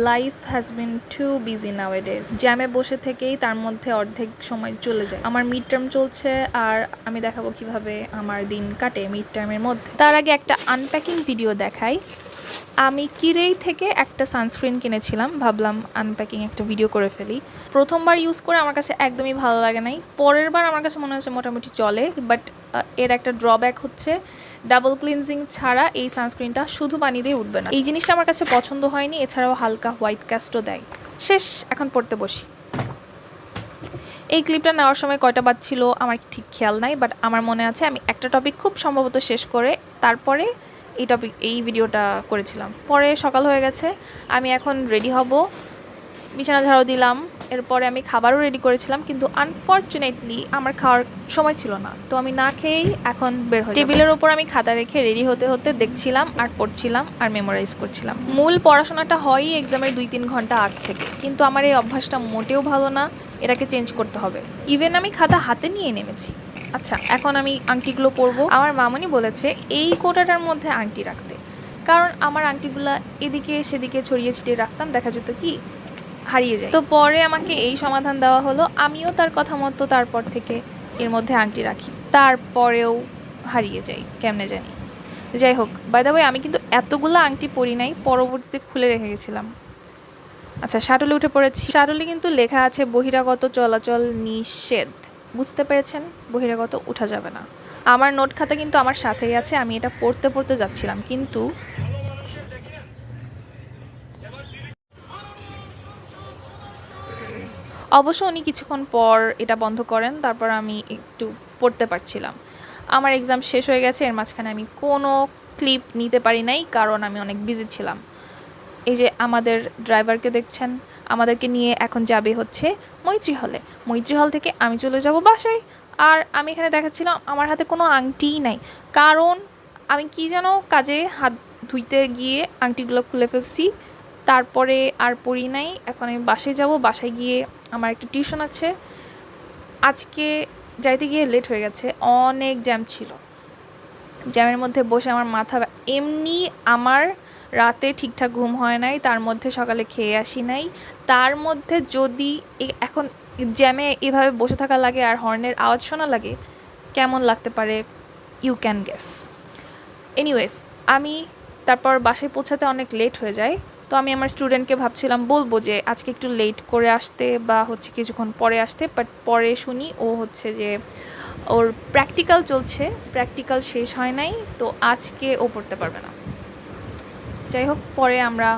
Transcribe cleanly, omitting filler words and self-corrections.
Life has been too busy nowadays. জ্যামে বসে থেকেই তার মধ্যে অর্ধেক সময় চলে যায়। আমার মিড টার্ম চলছে আর আমি দেখাবো কিভাবে আমার দিন কাটে মিড টার্মের মধ্যে। তার আগে একটা আনপ্যাকিং ভিডিও দেখাই। আমি কিরেই থেকে একটা সানস্ক্রিন কিনেছিলাম, ভাবলাম আনপ্যাকিং একটা ভিডিও করে ফেলি। প্রথমবার ইউজ করে আমার কাছে একদমই ভালো লাগে নাই, পরের বার আমার কাছে মনে হচ্ছে মোটামুটি চলে, বাট এর একটা ড্রব্যাক হচ্ছে ডাবল ক্লিনজিং ছাড়া এই সানস্ক্রিনটা শুধু পানি দিয়ে উঠবে না। এই জিনিসটা আমার কাছে পছন্দ হয়নি। এছাড়াও হালকা হোয়াইট ক্যাস্টও দেয়। শেষ, এখন পড়তে বসি। এই ক্লিপটা নেওয়ার সময় কয়টা বাজছিল আমার ঠিক খেয়াল নাই, বাট আমার মনে আছে আমি একটা টপিক খুব সম্ভবত শেষ করে তারপরে এই ভিডিওটা করেছিলাম। পরে সকাল হয়ে গেছে, আমি এখন রেডি হব, বিছানা ঝাড়ু দিলাম, এরপরে আমি খাবারও রেডি করেছিলাম, কিন্তু আনফর্চুনেটলি আমার খাওয়ার সময় ছিল না, তো আমি না খেয়েই এখন বের হই। টেবিলের ওপর আমি খাতা রেখে রেডি হতে হতে দেখছিলাম আর পড়ছিলাম আর মেমোরাইজ করছিলাম। মূল পড়াশোনাটা হয়ই এক্সামের 2-3 ঘন্টা আগ থেকে, কিন্তু আমার এই অভ্যাসটা মোটেও ভালো না, এটাকে চেঞ্জ করতে হবে। ইভেন আমি খাতা হাতে নিয়ে নেমেছি। আচ্ছা, এখন আমি আংটিগুলো পরবো। আমার মামনি বলেছে এই কোটাটার মধ্যে আংটি রাখতে, কারণ আমার আংটিগুলো এদিকে সেদিকে ছড়িয়ে ছিটিয়ে রাখতাম, দেখা যেত কি হারিয়ে যায়। তো পরে আমাকে এই সমাধান দেওয়া হলো, আমিও তার কথা মতো তারপর থেকে এর মধ্যে আংটি রাখি, তারপরেও হারিয়ে যাই কেমনে জানি। যাই হোক, বাই দ্য ওয়ে আমি কিন্তু এতগুলো আংটি পরি নাই, পরবর্তীতে খুলে রেখে গেছিলাম। আচ্ছা, শাটলে উঠে পড়েছি। শাটলে কিন্তু লেখা আছে বহিরাগত চলাচল নিষেধ, বুঝতে পেরেছেন? বহিরাগত উঠা যাবে না। আমার নোট খাতা কিন্তু আমার সাথেই আছে, আমি এটা পড়তে পড়তে যাচ্ছিলাম, কিন্তু অবশ্য উনি কিছুক্ষণ পর এটা বন্ধ করেন, তারপর আমি একটু পড়তে পারছিলাম। আমার এক্সাম শেষ হয়ে গেছে, এর মাঝখানে আমি কোনো ক্লিপ নিতে পারি নাই, কারণ আমি অনেক বিজি ছিলাম। এই যে আমাদের ড্রাইভারকে দেখছেন, আমাদেরকে নিয়ে এখন যাবে হচ্ছে মৈত্রী হলে। মৈত্রী হল থেকে আমি চলে যাব বাসায়। আর আমি এখানে দেখাচ্ছিলাম আমার হাতে কোনো আংটিই নাই, কারণ আমি কি যেন কাজে হাত ধুইতে গিয়ে আংটিগুলো খুলে ফেলছি, তারপরে আর পরি নাই। এখন আমি বাসায় যাব, বাসায় গিয়ে আমার একটা টিউশন আছে। আজকে যাইতে গিয়ে লেট হয়ে গেছে, অনেক জ্যাম ছিল। জ্যামের মধ্যে বসে আমার মাথা, এমনি আমার রাতে ঠিকঠাক ঘুম হয় নাই, তার মধ্যে সকালে খেয়ে আসি নাই, তার মধ্যে যদি এখন জ্যামে এভাবে বসে থাকা লাগে আর হর্নের আওয়াজ শোনা লাগে, কেমন লাগতে পারে ইউ ক্যান গেস। এনিওয়েজ, আমি তারপর বাসায় পৌঁছাতে অনেক লেট হয়ে যায়। তো আমি আমার স্টুডেন্টকে ভাবছিলাম বলবো যে আজকে একটু লেট করে আসতে বা হচ্ছে কিছুক্ষণ পরে আসতে, বাট পরে শুনি ও হচ্ছে যে ওর প্র্যাকটিক্যাল চলছে, প্র্যাকটিক্যাল শেষ হয় নাই, তো আজকে ও পড়তে পারবে না। যাই হোক, পরে আমরা